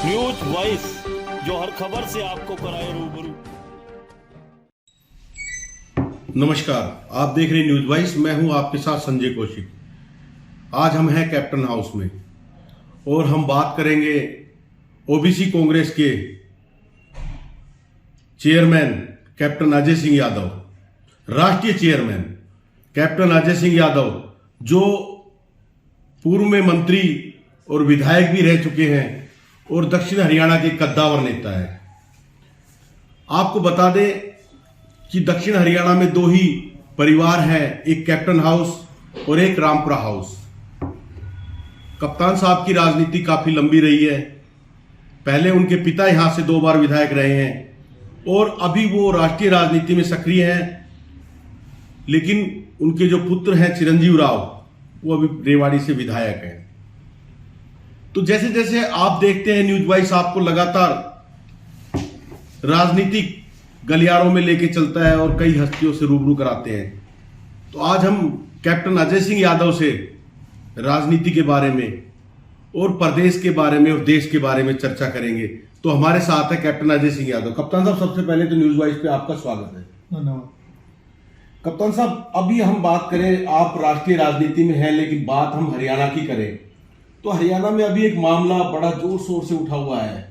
News voice, जो हर खबर से आपको कराए रूबरू। नमस्कार, आप देख रहे हैं न्यूज वॉइस। मैं हूं आपके साथ संजय कौशिक। आज हम हैं कैप्टन हाउस में और हम बात करेंगे ओबीसी कांग्रेस के चेयरमैन कैप्टन अजय सिंह यादव, राष्ट्रीय चेयरमैन कैप्टन अजय सिंह यादव, जो पूर्व में मंत्री और विधायक भी रह चुके हैं और दक्षिण हरियाणा के कद्दावर नेता है। आपको बता दें कि दक्षिण हरियाणा में दो ही परिवार हैं, एक कैप्टन हाउस और एक रामपुरा हाउस। कप्तान साहब की राजनीति काफी लंबी रही है। पहले उनके पिता यहां से 2 बार विधायक रहे हैं और अभी वो राष्ट्रीय राजनीति में सक्रिय हैं, लेकिन उनके जो पुत्र हैं चिरंजीव राव, वो अभी रेवाड़ी से विधायक हैं। तो जैसे जैसे आप देखते हैं न्यूज वाइस आपको लगातार राजनीतिक गलियारों में लेके चलता है और कई हस्तियों से रूबरू कराते हैं। तो आज हम कैप्टन अजय सिंह यादव से राजनीति के बारे में और प्रदेश के बारे में और देश के बारे में चर्चा करेंगे। तो हमारे साथ है कैप्टन अजय सिंह यादव। कप्तान साहब, सबसे पहले तो न्यूज वाइस पे आपका स्वागत है। धन्यवाद। कप्तान साहब, अभी हम बात करें, आप राष्ट्रीय राजनीति में हैं, लेकिन बात हम हरियाणा की करें तो हरियाणा में अभी एक मामला बड़ा जोर शोर से उठा हुआ है,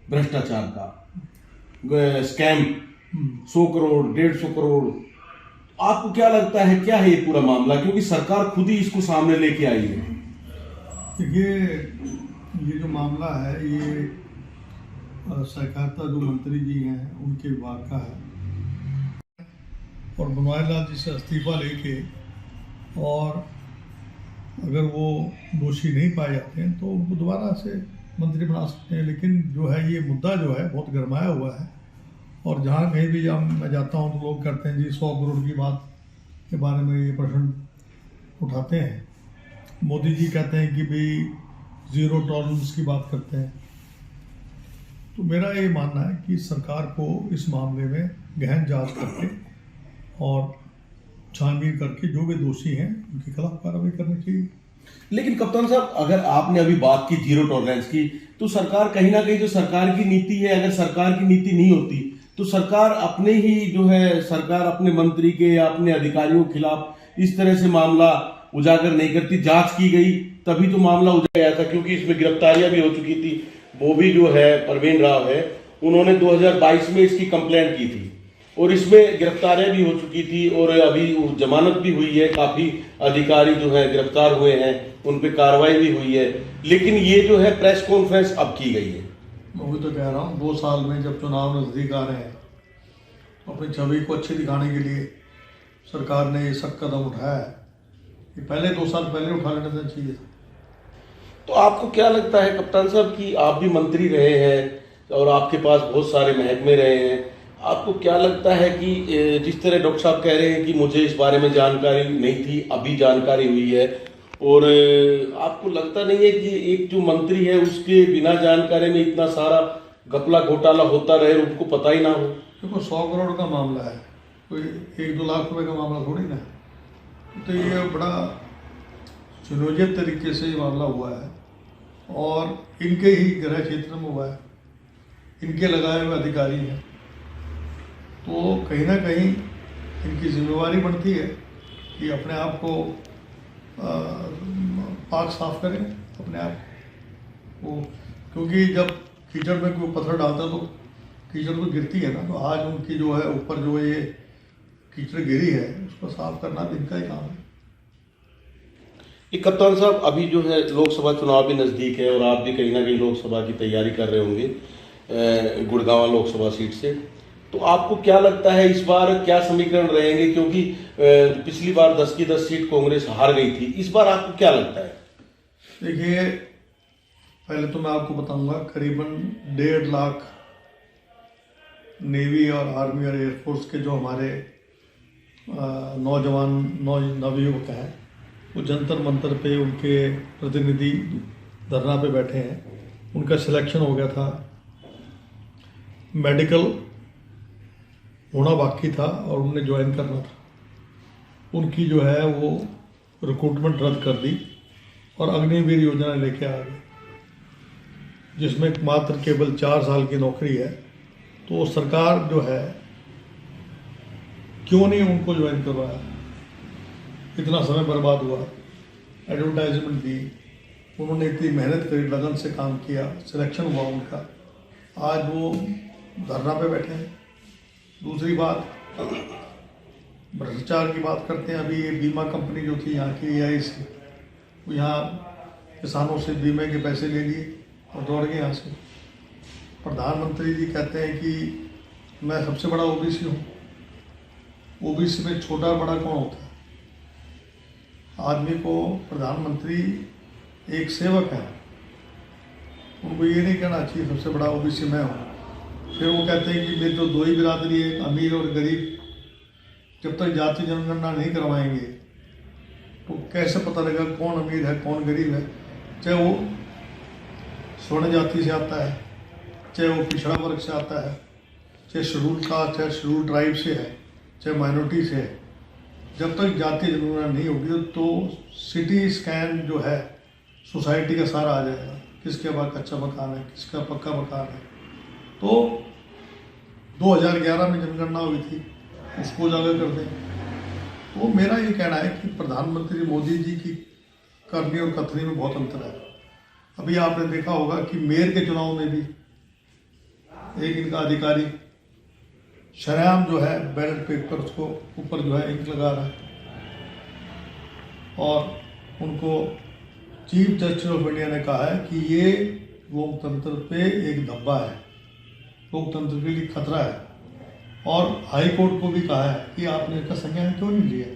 भ्रष्टाचार का स्कैम, 100 करोड़ 150 करोड़। आपको क्या लगता है, क्या है ये पूरा मामला, क्योंकि सरकार खुद ही इसको सामने लेके आई है? देखिए, ये जो मामला है ये सहकारिता जो मंत्री जी हैं उनके विभाग का है और बनवारी लाल जी से इस्तीफा लेके, और अगर वो दोषी नहीं पाए जाते हैं तो उनको दोबारा से मंत्री बना सकते हैं। लेकिन जो है ये मुद्दा जो है बहुत गरमाया हुआ है और जहाँ कहीं भी जब मैं जाता हूँ तो लोग करते हैं जी 100 करोड़ की बात के बारे में ये प्रश्न उठाते हैं। मोदी जी कहते हैं कि भाई 0 टॉलरेंस की बात करते हैं। तो मेरा ये मानना है कि सरकार को इस मामले में गहन जांच करके और छानबीन करके जो भी दोषी हैं उनके खिलाफ कार्रवाई करनी चाहिए। लेकिन कप्तान साहब, अगर आपने अभी बात की 0 टॉलरेंस की, तो सरकार कहीं ना कहीं जो सरकार की नीति है, अगर सरकार की नीति नहीं होती तो सरकार अपने ही जो है, सरकार अपने मंत्री के या अपने अधिकारियों के खिलाफ इस तरह से मामला उजागर नहीं करती। जांच की गई तभी तो मामला उजागर गया था, क्योंकि इसमें गिरफ्तारियां भी हो चुकी थी। वो भी जो है परवीन राव है, उन्होंने 2022 में इसकी कंप्लेंट की थी और इसमें गिरफ्तारियां भी हो चुकी थी और अभी जमानत भी हुई है। काफी अधिकारी जो है गिरफ्तार हुए हैं, उन पे कार्रवाई भी हुई है। लेकिन ये जो है प्रेस कॉन्फ्रेंस अब की गई है। मैं भी तो कह रहा हूँ 2 साल में जब चुनाव नजदीक आ रहे हैं तो अपनी छवि को अच्छी दिखाने के लिए सरकार ने ये सख्त कदम उठाया है। ये पहले 2 साल पहले उठा लेना चाहिए। तो आपको क्या लगता है कप्तान साहब कि आप भी मंत्री रहे हैं और आपके पास बहुत सारे महकमे रहे हैं, आपको क्या लगता है कि जिस तरह डॉक्टर साहब कह रहे हैं कि मुझे इस बारे में जानकारी नहीं थी, अभी जानकारी हुई है, और आपको लगता नहीं है कि एक जो मंत्री है उसके बिना जानकारी में इतना सारा घपला घोटाला होता रहे और उनको पता ही ना हो? देखो, 100 करोड़ का मामला है, कोई 1-2 लाख रुपए का मामला थोड़ी ना। तो ये बड़ा सुनियोजित तरीके से ये मामला हुआ है और इनके ही गृह क्षेत्र में हुआ है, इनके लगाए हुए अधिकारी हैं। तो कहीं ना कहीं इनकी जिम्मेवारी बनती है कि अपने आप को पाक साफ करें अपने आप को, क्योंकि जब कीचड़ में कोई पत्थर डालता है तो कीचड़ तो गिरती है ना। तो आज उनकी जो है ऊपर जो ये कीचड़ गिरी है उसको साफ करना भी इनका ही काम है। कप्तान साहब, अभी जो है लोकसभा चुनाव भी नजदीक है और आप भी कहीं ना कहीं लोकसभा की तैयारी कर रहे होंगे गुड़गांव लोकसभा सीट से। तो आपको क्या लगता है इस बार क्या समीकरण रहेंगे, क्योंकि पिछली बार 10 की 10 सीट कांग्रेस हार गई थी, इस बार आपको क्या लगता है? देखिए, पहले तो मैं आपको बताऊंगा, करीबन 1.5 लाख नेवी और आर्मी और एयरफोर्स के जो हमारे नौजवान नवयुवक हैं वो जंतर मंतर पे उनके प्रतिनिधि धरना पे बैठे हैं। उनका सिलेक्शन हो गया था, मेडिकल होना बाकी था और उन्हें ज्वाइन करना था। उनकी जो है वो रिक्रूटमेंट रद्द कर दी और अग्निवीर योजना लेके आ गए। जिसमें मात्र केवल 4 साल की नौकरी है, तो सरकार जो है क्यों नहीं उनको ज्वाइन करवाया? इतना समय बर्बाद हुआ, एडवर्टाइजमेंट दी, उन्होंने इतनी मेहनत करी, लगन से काम किया, सिलेक्शन हुआ उनका, आज वो धरना पे बैठे हैं। दूसरी बात, भ्रष्टाचार की बात करते हैं। अभी ये बीमा कंपनी जो थी यहाँ की AIC, वो यहाँ किसानों से बीमे के पैसे ले लिए और दौड़ गए यहाँ से। प्रधानमंत्री जी कहते हैं कि मैं सबसे बड़ा OBC हूँ। OBC में छोटा बड़ा कौन होता है? आदमी को प्रधानमंत्री एक सेवक है, उनको ये नहीं कहना चाहिए सबसे बड़ा OBC मैं हूँ। फिर वो कहते हैं कि मेरी तो 2 ही बिरादरी है, अमीर और गरीब। जब तक जाति जनगणना नहीं करवाएंगे तो कैसे पता लगेगा कौन अमीर है कौन गरीब है? चाहे वो स्वर्ण जाति से आता है, चाहे वो पिछड़ा वर्ग से आता है, चाहे शेड्यूल कास्ट है, शेड्यूल ट्राइब से है, चाहे माइनॉरिटी से है। जब तक जाति जनगणना नहीं होगी तो सिटी स्कैन जो है सोसाइटी का सारा आ जाएगा, किसके पास कच्चा मकान है, किसका पक्का मकान है। तो 2011 में जनगणना हुई थी, उसको उजागर कर दें। तो मेरा ये कहना है कि प्रधानमंत्री मोदी जी की करनी और कथनी में बहुत अंतर है। अभी आपने देखा होगा कि मेयर के चुनाव में भी एक इनका अधिकारी शरेआम जो है बैलेट पेपर्स को ऊपर जो है इंक लगा रहा है और उनको चीफ जस्टिस ऑफ इंडिया ने कहा है कि ये लोकतंत्र पे एक धब्बा है, लोकतंत्र के लिए खतरा है। और हाई कोर्ट को भी कहा है कि आपने इसका संज्ञान क्यों नहीं लिया?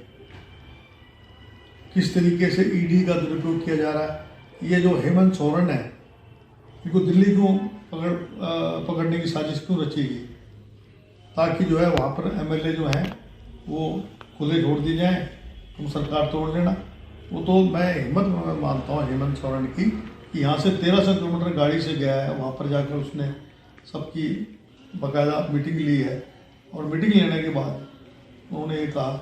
किस तरीके से ED का दुरुपयोग किया जा रहा है। ये जो हेमंत सोरेन है, इनको दिल्ली को पकड़ने की साजिश क्यों रची गई? ताकि जो है वहाँ पर MLA जो हैं वो खुले छोड़ दी जाएं, तुम सरकार तोड़ लेना। वो तो मैं हिम्मत मानता हूँ हेमंत सोरेन की कि यहाँ से 1300 किलोमीटर गाड़ी से गया है, वहाँ पर जाकर उसने सबकी बाकायदा मीटिंग ली है। और मीटिंग लेने के बाद उन्होंने ये कहा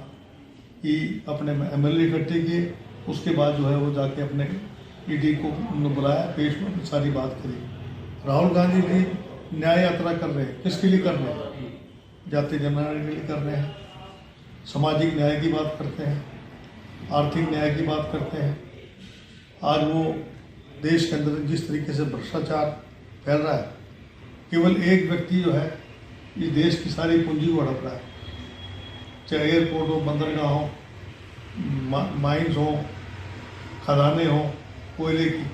कि अपने MLA इकट्ठे किए, उसके बाद जो है वो जाके अपने ED को उन्होंने बुलाया, पेश में सारी बात करी। राहुल गांधी भी न्याय यात्रा कर रहे हैं, किसके लिए कर रहे हैं? जाति जनगणना के लिए कर रहे हैं, सामाजिक न्याय की बात करते हैं, आर्थिक न्याय की बात करते हैं। आज वो देश के अंदर जिस तरीके से भ्रष्टाचार फैल रहा है, केवल एक व्यक्ति जो है इस देश की सारी पूंजी को हड़प रहा है, चाहे एयरपोर्ट हो, बंदरगाह हो, माइंस हो, खदानें हो कोयले की।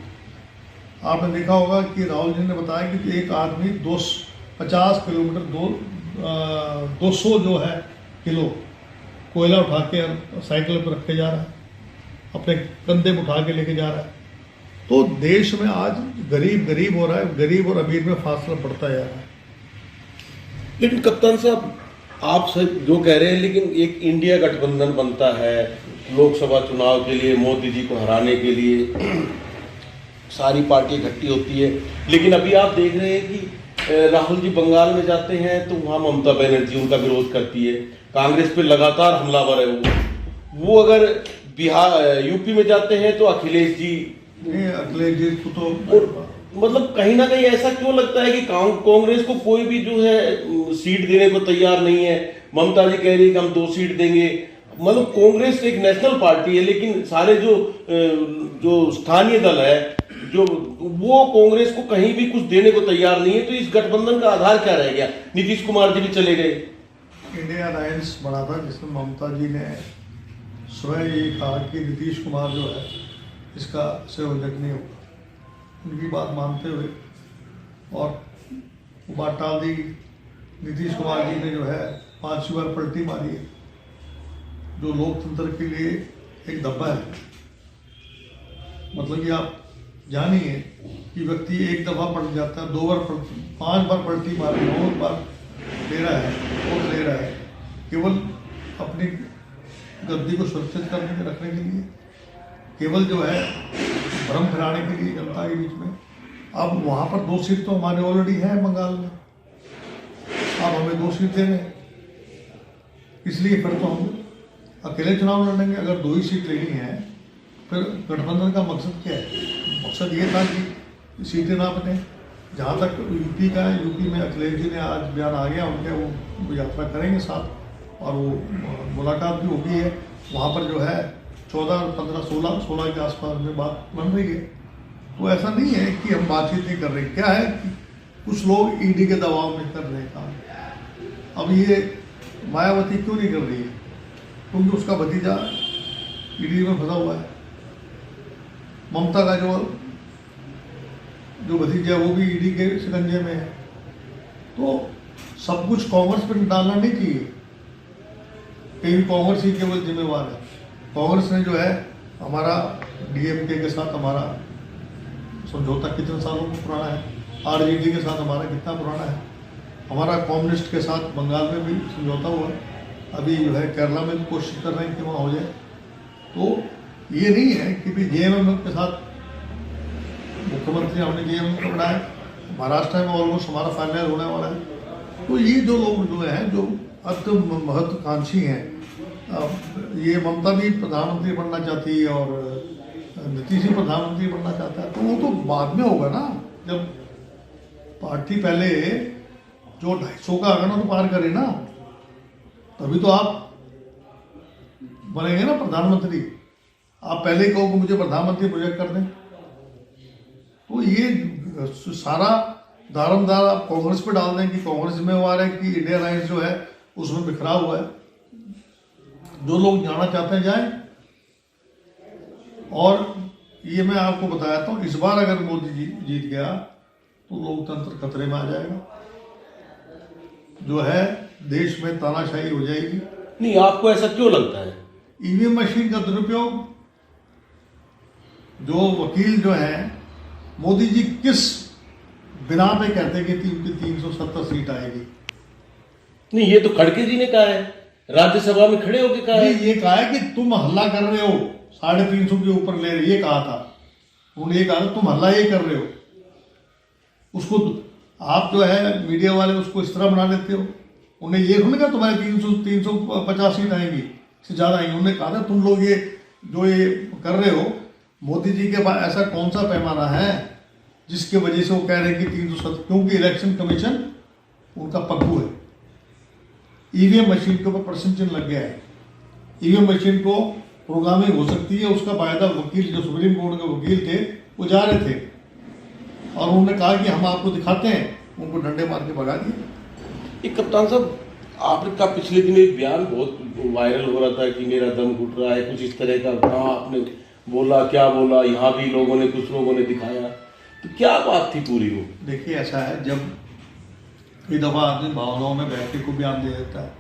आपने देखा होगा कि राहुल जी ने बताया कि एक आदमी 250 किलोमीटर 200 जो है किलो कोयला उठा के साइकिल पर रख के जा रहा है, अपने कंधे पर उठा के लेके जा रहा है। तो देश में आज गरीब गरीब हो रहा है, गरीब और अमीर में फासला बढ़ता जा रहा है। लेकिन कप्तान साहब, आप सब जो कह रहे हैं, लेकिन एक इंडिया गठबंधन बनता है लोकसभा चुनाव के लिए, मोदी जी को हराने के लिए सारी पार्टी इकट्ठी होती है। लेकिन अभी आप देख रहे हैं कि राहुल जी बंगाल में जाते हैं तो वहाँ ममता बनर्जी उनका विरोध करती है, कांग्रेस पे लगातार हमलावर है वो अगर बिहार यूपी में जाते हैं तो अखिलेश जी को तो मतलब कहीं ना कहीं ऐसा क्यों लगता है कि कांग्रेस को कोई भी जो है सीट देने को तैयार नहीं है? ममता जी कह रही है कि हम 2 सीट देंगे। मतलब कांग्रेस एक नेशनल पार्टी है, लेकिन सारे जो स्थानीय दल है जो वो कांग्रेस को कहीं भी कुछ देने को तैयार नहीं है। तो इस गठबंधन का आधार क्या रह गया? नीतीश कुमार जी भी चले गए। इंडिया अलायंस बना था जिसमें ममता जी ने स्वयं ये कहा कि नीतीश कुमार जो है इसका संयोजक नहीं होगा। उनकी बात मानते हुए और वो बात टाल दी। नीतीश कुमार जी ने जो है 5वीं बार पलटी मारी है, जो लोकतंत्र के लिए एक धब्बा है। मतलब कि आप जानिए कि व्यक्ति एक दफ़ा पलट जाता है, 2 बार 5 बार पलटी मारी, 9 बार ले रहा है और ले रहा है, केवल अपनी गद्दी को सुरक्षित करने के रखने के लिए, केवल जो है भ्रम फैलाने के लिए जनता के बीच में। अब वहाँ पर 2 सीट तो हमारे ऑलरेडी है बंगाल में, अब हमें 2 सीट दे रहे हैं, इसलिए फिर तो हम अकेले चुनाव लड़ेंगे। अगर 2 ही सीट लेनी है फिर गठबंधन का मकसद क्या है? मकसद ये था कि सीटें ना बने, जहाँ तक यूपी का है, यूपी में अखिलेश जी ने आज बयान आ गया उनके, वो यात्रा करेंगे साथ और वो मुलाकात भी होगी है वहाँ पर जो है 14, 15, 16 के आसपास में बात बन रही है। तो ऐसा नहीं है कि हम बातचीत नहीं कर रहे। क्या है कि कुछ लोग ईडी के दबाव में कर रहे हैं काम। अब ये मायावती क्यों नहीं कर रही है? क्योंकि उसका भतीजा ईडी में फंसा हुआ है। ममता का जो भतीजा है वो भी ईडी के शिकंजे में है। तो सब कुछ कांग्रेस पर डालना नहीं चाहिए। कहीं कांग्रेस ही केवल जिम्मेवार है। कांग्रेस ने जो है हमारा डीएमके के साथ हमारा समझौता कितने सालों को पुराना है, आरजेडी के साथ हमारा कितना पुराना है, हमारा कम्युनिस्ट के साथ बंगाल में भी समझौता हुआ, अभी जो है केरला में भी कोशिश कर रहे हैं कि वहाँ हो जाए। तो ये नहीं है कि भी जेएमएम के साथ मुख्यमंत्री हमने जेएमएम को बढ़ाया, महाराष्ट्र में ऑलमोस्ट हमारा फाइनल होने वाला है। तो ये जो लोग जो हैं जो अत्यंत महत्वाकांक्षी हैं, ये ममता भी प्रधानमंत्री बनना चाहती है और नीतीश जी प्रधानमंत्री बनना चाहता है, तो वो तो बाद में होगा ना। जब पार्टी पहले जो 250 का आंकड़ा तो पार करे ना, तभी तो आप बनेंगे ना प्रधानमंत्री। आप पहले कहो कि मुझे प्रधानमंत्री प्रोजेक्ट कर दें, तो ये सारा दारोमदार आप कांग्रेस पे डाल दें कि कांग्रेस जिम्मेवार है कि इंडिया अलायंस जो है उसमें बिखरा हुआ है। जो लोग जाना चाहते हैं जाएं। और ये मैं आपको बताया था, इस बार अगर मोदी जी जीत गया तो लोकतंत्र खतरे में आ जाएगा, जो है देश में तानाशाही हो जाएगी। नहीं, आपको ऐसा क्यों लगता है? ईवीएम मशीन का दुरुपयोग, जो वकील जो है, मोदी जी किस बिना पे कहते हैं कि 370 सीट आएगी? नहीं, ये तो खड़गे जी ने कहा है, राज्यसभा में खड़े होकर कहा है। ये कहा है कि तुम हल्ला कर रहे हो 350 के ऊपर ले रहे, ये कहा था उन्होंने। ये कहा था तुम हल्ला ये कर रहे हो। उसको आप जो है मीडिया वाले उसको इस तरह बना लेते हो। उन्हें ये उन्होंने कहा तुम्हारे 350 सीट आएंगी से ज़्यादा आएंगी। उन्होंने कहा था तुम लोग ये जो ये कर रहे हो, मोदी जी के पास ऐसा कौन सा पैमाना है जिसके वजह से वो कह रहे हैं कि 370? क्योंकि इलेक्शन कमीशन उनका पग्गू है। ईवीएम मशीन के ऊपर प्रश्न चिन्ह लग गया है। ईवीएम मशीन को प्रोग्रामिंग हो सकती है, उसका फायदा वकील जो सुप्रीम कोर्ट के वकील थे वो जा रहे थे और उन्होंने कहा कि हम आपको दिखाते हैं, उनको डंडे मार के भगा दिए। कप्तान साहब, आपका पिछले दिन एक बयान बहुत वायरल हो रहा था कि मेरा दम घुट रहा है, कुछ इस तरह का। कहाँ आपने बोला, क्या बोला? यहाँ भी लोगों ने, कुछ लोगों ने दिखाया, तो क्या बात थी पूरी वो? देखिए ऐसा है, जब कई दफ़ा आदमी भावनाओं में बहके को बयान दे देता है।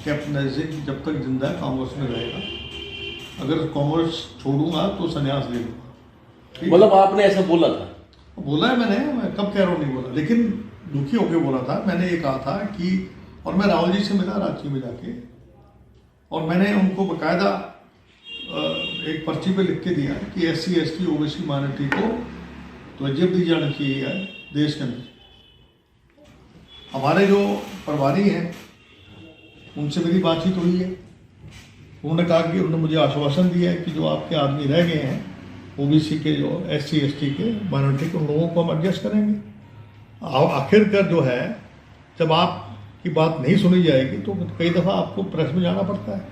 कैप्टन अजय जब तक जिंदा है कांग्रेस में रहेगा, अगर कांग्रेस छोड़ूंगा तो संन्यास ले लूंगा। मतलब आपने ऐसा बोला था? बोला है मैंने, मैं कब कह रहा हूँ नहीं बोला, लेकिन दुखी होकर बोला था। मैंने ये कहा था कि, और मैं राहुल जी से मिला रांची में जाके, और मैंने उनको बाकायदा एक पर्ची पे लिख के दिया कि SC ST OBC माइनॉरिटी को तवज्जो दी जानी चाहिए देश के अंदर। हमारे जो प्रभारी हैं उनसे मेरी बातचीत हुई है। उन्होंने कहा कि उन्होंने मुझे आश्वासन दिया है कि जो आपके आदमी रह गए हैं OBC के, जो SC ST के माइनॉरिटी के, उन लोगों को हम एडजस्ट करेंगे। आखिरकार जो है, जब आपकी बात नहीं सुनी जाएगी तो कई दफ़ा आपको प्रेस में जाना पड़ता है,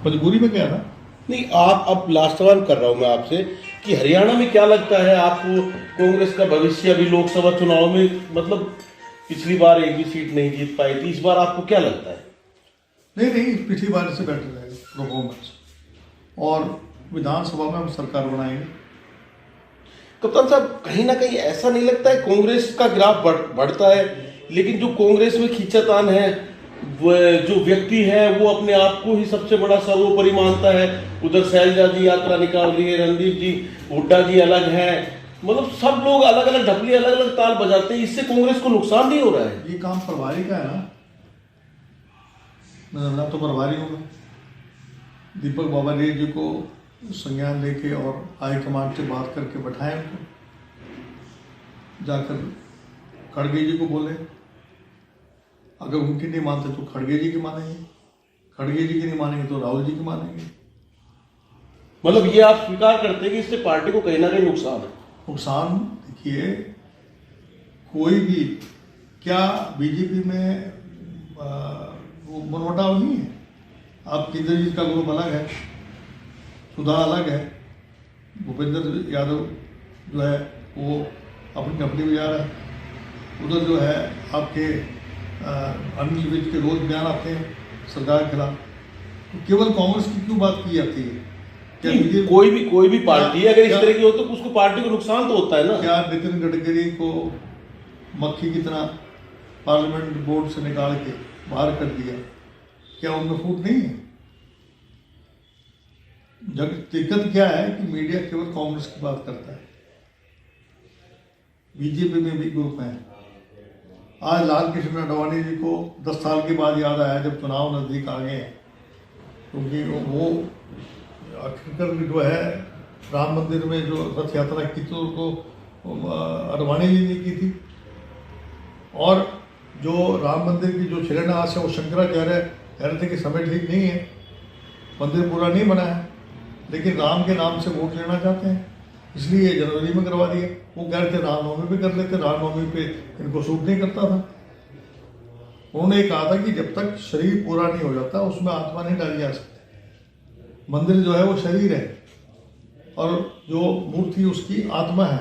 मजबूरी में गया था। नहीं, आप अब लास्ट सवाल कर रहा हूं मैं आपसे कि हरियाणा में क्या लगता है आपको, कांग्रेस का भविष्य अभी लोकसभा चुनाव में, मतलब पिछली बार एक भी सीट नहीं जीत पाई थी, इस बार आपको क्या लगता है? नहीं, पिछली बार से बेटर रहेगा परफॉर्मेंस, और विधानसभा में हम सरकार बनाएंगे। कप्तान साहब, कहीं ना कहीं ऐसा नहीं लगता है कांग्रेस का ग्राफ बढ़ता है, लेकिन जो कांग्रेस में खींचातान है, वो जो व्यक्ति है वो अपने आप को ही सबसे बड़ा सर्वोपरि मानता है। उधर शैलजा जी यात्रा निकाल रही है, रणदीप जी, हुड्डा जी अलग हैं, मतलब सब लोग अलग अलग ढपली, अलग अलग ताल बजाते हैं। इससे कांग्रेस को नुकसान नहीं हो रहा है? ये काम प्रभारी का है ना, मैं तो प्रभारी हूँ। दीपक बाबा रेड्डी जी को संज्ञान लेके और हाईकमांड से बात करके बैठाएं उनको, जाकर खड़गे जी को बोले। अगर उनकी नहीं मानते तो खड़गे जी की मानेंगे, खड़गे जी की नहीं मानेंगे तो राहुल जी की मानेंगे। मतलब ये आप स्वीकार करते हैं कि इससे पार्टी को कहीं ना कहीं नुकसान है? नुकसान देखिए, कोई भी, क्या बीजेपी में वो मनमुटाव नहीं है? आप इंद्रजीत का ग्रुप अलग है, सुधा अलग है, भूपेंद्र यादव जो है वो अपनी कंपनी में जा रहा है, उधर जो है आपके अनिल विज के रोज बयान आते हैं सरकार के खिलाफ। तो केवल कांग्रेस की क्यों बात की जाती है? क्या कोई भी पार्टी अगर इस तरह की हो तो उसको पार्टी को नुकसान तो होता है ना। क्या नितिन गडकरी को मक्खी की तरह पार्लियामेंट बोर्ड से निकाल के बाहर कर दिया, क्या उनमें फूट नहीं है? जब दिक्कत क्या है कि मीडिया केवल कांग्रेस की बात करता है, बीजेपी में भी ग्रुप है। आज लाल कृष्ण आडवाणी जी को 10 साल के बाद याद आया जब चुनाव नजदीक आ गए हैं, क्योंकि वो आखिरकार जो है राम मंदिर में जो रथ यात्रा की थी उसको आडवाणी जी ने की थी, और जो राम मंदिर की जो शिलान्यास है वो शंकराचार्य कह रहे थे कि समय ठीक नहीं है, मंदिर पूरा नहीं बना है, लेकिन राम के नाम से वोट लेना चाहते हैं, इसलिए जनवरी में करवा दिया। वो कह रहे थे रामनवमी पे कर लेते, रामनवमी पे इनको सूट नहीं करता था। उन्होंने कहा था कि जब तक शरीर पूरा नहीं हो जाता उसमें आत्मा नहीं डाली जा सकती। मंदिर जो है वो शरीर है और जो मूर्ति उसकी आत्मा है,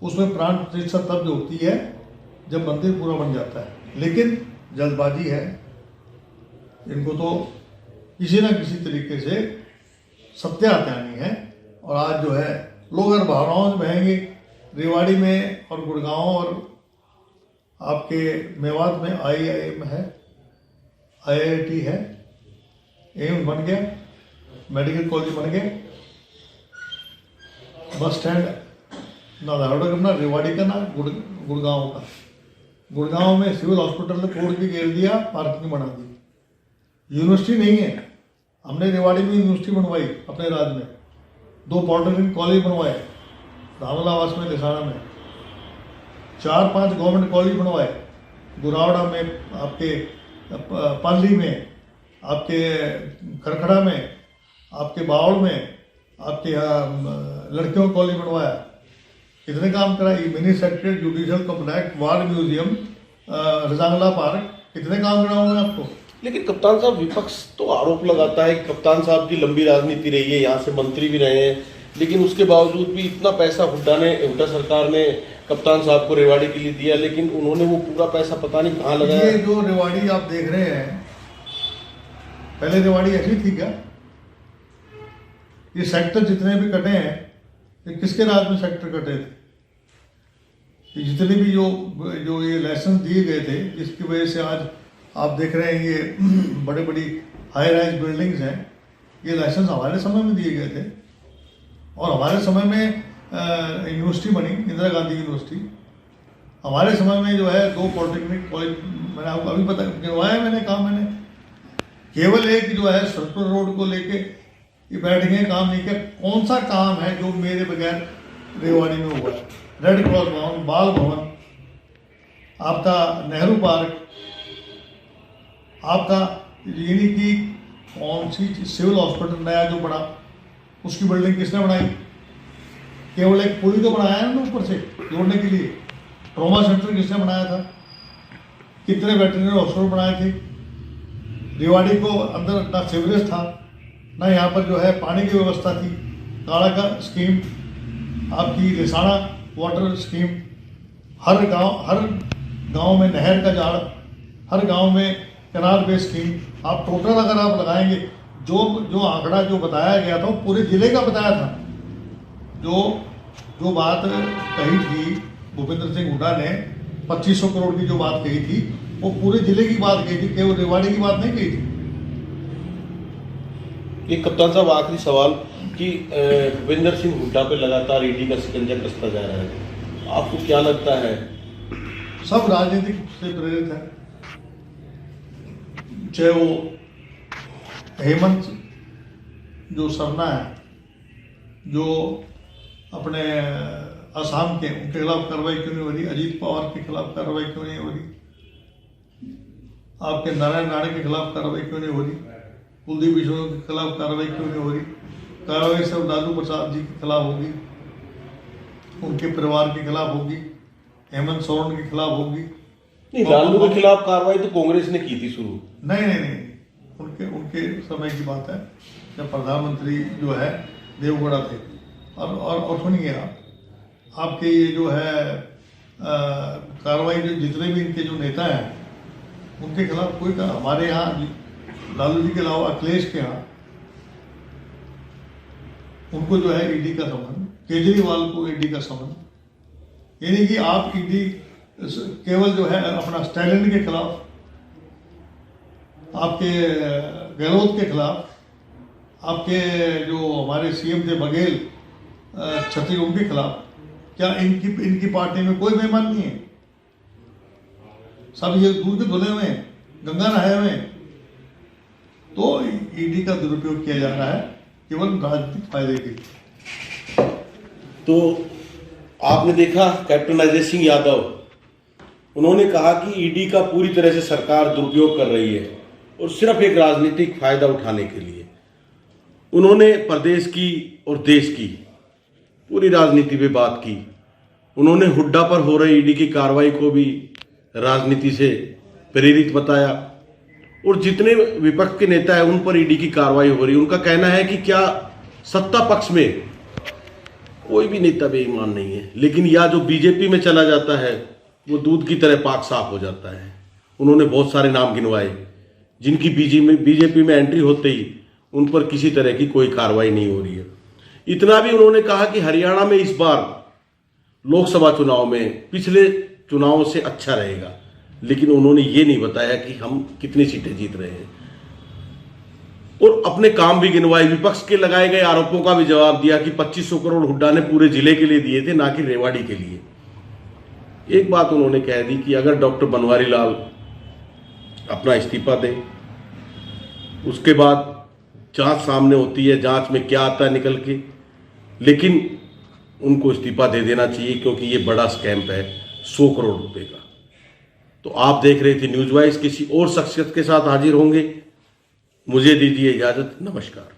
उसमें प्राण प्रतिष्ठा तब होती है जब मंदिर पूरा बन जाता है। लेकिन जल्दबाजी है, इनको तो किसी ना किसी तरीके से सत्य हत्यानी है। और आज जो है लोग अगर भावनाओं से बहेंगे, रेवाड़ी में और गुड़गांव और आपके मेवात में IIM है, IIT है, एम्स बन गया, मेडिकल कॉलेज बन गया, बस स्टैंड ना धारोड़ा का, ना रेवाड़ी का, ना गुड़गांव का। गुड़गांव में सिविल हॉस्पिटल ने तोड़ के घेर दिया, पार्किंग बना दी। यूनिवर्सिटी नहीं है, हमने रेवाड़ी में यूनिवर्सिटी बनवाई अपने राज्य में, 2 पॉलिटेक्निक कॉलेज बनवाए, धामलावास में, लिसाना में, 4-5 गवर्नमेंट कॉलेज बनवाए, गुरावड़ा में, आपके पाली में, आपके खरखड़ा में, आपके बावड़ में, आपके लड़कियों का कॉलेज बनवाया। कितने काम करा? मिनी सेक्रेटरी, जुडिशियल कॉम्प्लेक्स, वार म्यूजियम, रजांगला पार्क, कितने काम करा उन्होंने आपको। लेकिन कप्तान साहब, विपक्ष तो आरोप लगाता है कि कप्तान साहब की लंबी राजनीति रही है, यहाँ से मंत्री भी रहे हैं, लेकिन उसके बावजूद भी इतना पैसा हुड्डा सरकार ने कप्तान साहब को रेवाड़ी के लिए दिया, लेकिन उन्होंने वो पूरा पैसा पता नहीं कहाँ लगाया। ये जो रेवाड़ी आप देख रहे हैं, पहले रेवाड़ी ऐसी थी क्या? ये सेक्टर जितने भी कटे हैं, ये किसके राज में सेक्टर कटे थे? ये जितने भी जो ये लाइसेंस दिए गए थे, जिसकी वजह से आज आप देख रहे हैं ये बड़ी बड़ी हाई राइज बिल्डिंग्स हैं, ये लाइसेंस हमारे समय में दिए गए थे। और हमारे समय में यूनिवर्सिटी बनी, इंदिरा गांधी यूनिवर्सिटी। हमारे समय में जो है 2 पॉलिटेक्निक कॉलेज, मैंने आपको अभी पता करवाया मैंने काम, मैंने केवल एक जो है सरपुर रोड को लेके ये बैठ गए, काम नहीं किया। कौन सा काम है जो मेरे बगैर रेवाड़ी में हुआ है? रेड क्रॉस भवन, बाल भवन, आपका नेहरू पार्क, आपका यानी कि कौन सी सिविल हॉस्पिटल नया जो बना, उसकी बिल्डिंग किसने बनाई? केवल एक पुल तो बनाया है ना ऊपर से जोड़ने के लिए। ट्रॉमा सेंटर किसने बनाया था? कितने वेटरनरी हॉस्पिटल बनाए थे? रेवाड़ी को अंदर ना सीवरेज था, ना यहाँ पर जो है पानी की व्यवस्था थी। काड़ा का स्कीम, आपकी लिसाना वाटर स्कीम, हर गांव में नहर का जाड़, हर गांव में कैनाल बेस स्कीम। आप टोटल अगर आप लगाएंगे, जो आंकड़ा जो बताया गया था वो पूरे जिले का बताया था। जो बात कही थी भूपेंद्र सिंह हुड्डा ने, 2500 करोड़ की जो बात कही थी, वो पूरे जिले की बात कही थी, केवल रेवाड़ी की बात नहीं कही थी। एक कप्तान साहब, आखिरी सवाल कि भूपेंद्र सिंह हुड्डा पे लगातार ईडी का शिकंजा कसता जा रहा है, आपको क्या लगता है? सब राजनीतिक से प्रेरित है, चाहे वो हेमंत जो सरना है, जो अपने असम के, उनके खिलाफ कार्रवाई क्यों नहीं हो रही? अजीत पवार के खिलाफ कार्रवाई क्यों नहीं हो रही? आपके नारायण राणे के खिलाफ कार्रवाई क्यों नहीं हो रही? कुलदीप बिश्नोई के खिलाफ कार्रवाई क्यों नहीं हो रही? कार्रवाई सब लालू प्रसाद जी के खिलाफ होगी, उनके परिवार के खिलाफ होगी, हेमंत सोरेन के खिलाफ होगी। नहीं, लालू के खिलाफ कार्रवाई तो कांग्रेस ने की थी शुरू। नहीं, उनके उनके समय की बात है जब प्रधानमंत्री जो है देवगौड़ा थे। और सुनिए आपके ये जो है कार्रवाई जो जितने भी इनके जो नेता हैं उनके खिलाफ कोई हमारे यहाँ लालू जी के अलावा अखिलेश के यहाँ उनको जो है ईडी का समन, केजरीवाल को ईडी का समन, यानी कि आप ईडी केवल जो है अपना स्टैलिन के खिलाफ, आपके गहलोत के खिलाफ, आपके जो हमारे सीएम थे बघेल छत्तीसगढ़ उनके खिलाफ, क्या इनकी पार्टी में कोई बेईमान नहीं है? सब ये दूध के धुले हुए हैं, गंगा नहाए हुए हैं। तो ईडी का दुरुपयोग किया जा रहा है केवल राजनीतिक फायदे के लिए। तो आपने देखा कैप्टन अजय सिंह यादव, उन्होंने कहा कि ईडी का पूरी तरह से सरकार दुरुपयोग कर रही है और सिर्फ एक राजनीतिक फायदा उठाने के लिए। उन्होंने प्रदेश की और देश की पूरी राजनीति पे बात की। उन्होंने हुड्डा पर हो रही ईडी की कार्रवाई को भी राजनीति से प्रेरित बताया और जितने विपक्ष के नेता हैं उन पर ईडी की कार्रवाई हो रही है। उनका कहना है कि क्या सत्ता पक्ष में कोई भी नेता बेईमान नहीं है, लेकिन या जो बीजेपी में चला जाता है वो दूध की तरह पाक साफ हो जाता है। उन्होंने बहुत सारे नाम गिनवाए जिनकी बीजेपी में एंट्री होते ही उन पर किसी तरह की कोई कार्रवाई नहीं हो रही है। इतना भी उन्होंने कहा कि हरियाणा में इस बार लोकसभा चुनाव में पिछले चुनावों से अच्छा रहेगा, लेकिन उन्होंने ये नहीं बताया कि हम कितनी सीटें जीत रहे हैं और अपने काम भी गिनवाए। विपक्ष के लगाए गए आरोपों का भी जवाब दिया कि 2500 करोड़ हुड्डा ने पूरे जिले के लिए दिए थे, ना कि रेवाड़ी के लिए। एक बात उन्होंने कह दी कि अगर डॉक्टर बनवारी लाल अपना इस्तीफा दें, उसके बाद जांच सामने होती है, जांच में क्या आता है निकल के, लेकिन उनको इस्तीफा दे देना चाहिए क्योंकि ये बड़ा स्कैम है 100 करोड़ रुपए का। तो आप देख रहे थे न्यूज़ वाइज, किसी और शख्सियत के साथ हाजिर होंगे। मुझे दीजिए इजाजत, नमस्कार।